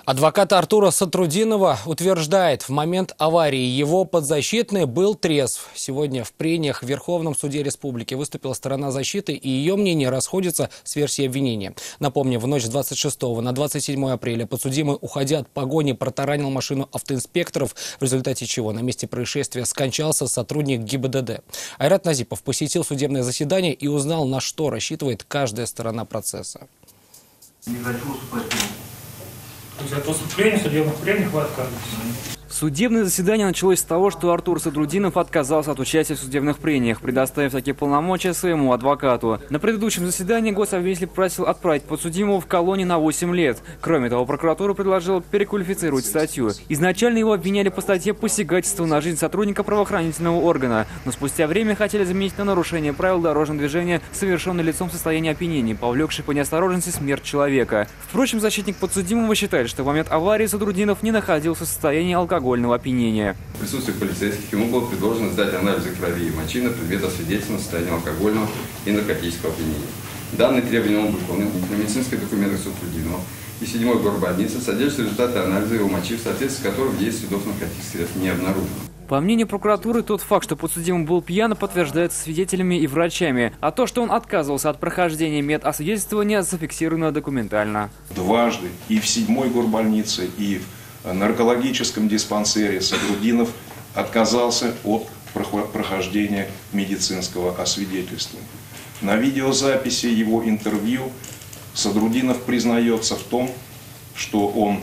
Адвокат Артура Сатрудинова утверждает, в момент аварии его подзащитный был трезв. Сегодня в прениях в Верховном суде республики выступила сторона защиты, и ее мнение расходится с версией обвинения. Напомню, в ночь с 26 на 27 апреля подсудимый, уходя от погони, протаранил машину автоинспекторов, в результате чего на месте происшествия скончался сотрудник ГИБДД. Айрат Назипов посетил судебное заседание и узнал, на что рассчитывает каждая сторона процесса. Не хочу уступать. То есть от поступления судебных прений вы отказываетесь? Судебное заседание началось с того, что Артур Сатрудинов отказался от участия в судебных прениях, предоставив такие полномочия своему адвокату. На предыдущем заседании гособвинитель просил отправить подсудимого в колонию на 8 лет. Кроме того, прокуратура предложила переквалифицировать статью. Изначально его обвиняли по статье «Посягательство на жизнь сотрудника правоохранительного органа», но спустя время хотели заменить на нарушение правил дорожного движения, совершенное лицом в состоянии опьянения, повлекшей по неосторожности смерть человека. Впрочем, защитник подсудимого считает, что в момент аварии Сатрудинов не находился в состоянии алкогольного опьянения. В присутствии полицейских ему было предложено сдать анализы крови и мочи на предмет освидетельствования состояния алкогольного и наркотического опьянения. Данные требования он выполнил, на медицинских документах Сатрудинова и 7-й горбольницы содержатся результаты анализа его мочи, в соответствии с которым есть следов наркотических средств не обнаружено. По мнению прокуратуры, тот факт, что подсудимый был пьян, подтверждается свидетелями и врачами, а то, что он отказывался от прохождения медосвидетельствования, зафиксировано документально. Дважды и в 7-й горбольнице, и в наркологическом диспансере Сатрудинов отказался от прохождения медицинского освидетельствования. На видеозаписи его интервью Сатрудинов признается в том, что он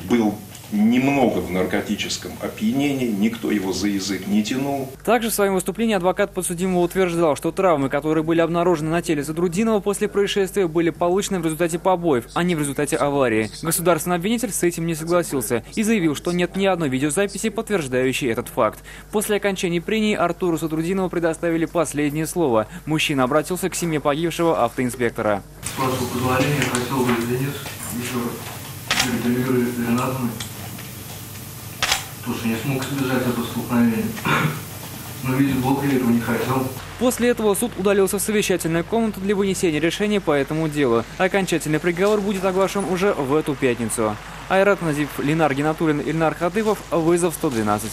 был немного в наркотическом опьянении, никто его за язык не тянул. Также в своем выступлении адвокат подсудимого утверждал, что травмы, которые были обнаружены на теле Сатрудинова после происшествия, были получены в результате побоев, а не в результате аварии. Государственный обвинитель с этим не согласился и заявил, что нет ни одной видеозаписи, подтверждающей этот факт. После окончания прений Артуру Сатрудинову предоставили последнее слово. Мужчина обратился к семье погибшего автоинспектора. С вашего позволения я хотел бы извиниться еще раз перед Эльвирой Ринатовной, потому что не смог избежать этого столкновения. Но, видит Бог, я этого не хотел. После этого суд удалился в совещательную комнату для вынесения решения по этому делу. Окончательный приговор будет оглашен уже в эту пятницу. Айрат Назипов, Ленар Гинатуллин, Ильнар Хатыпов. Вызов 112.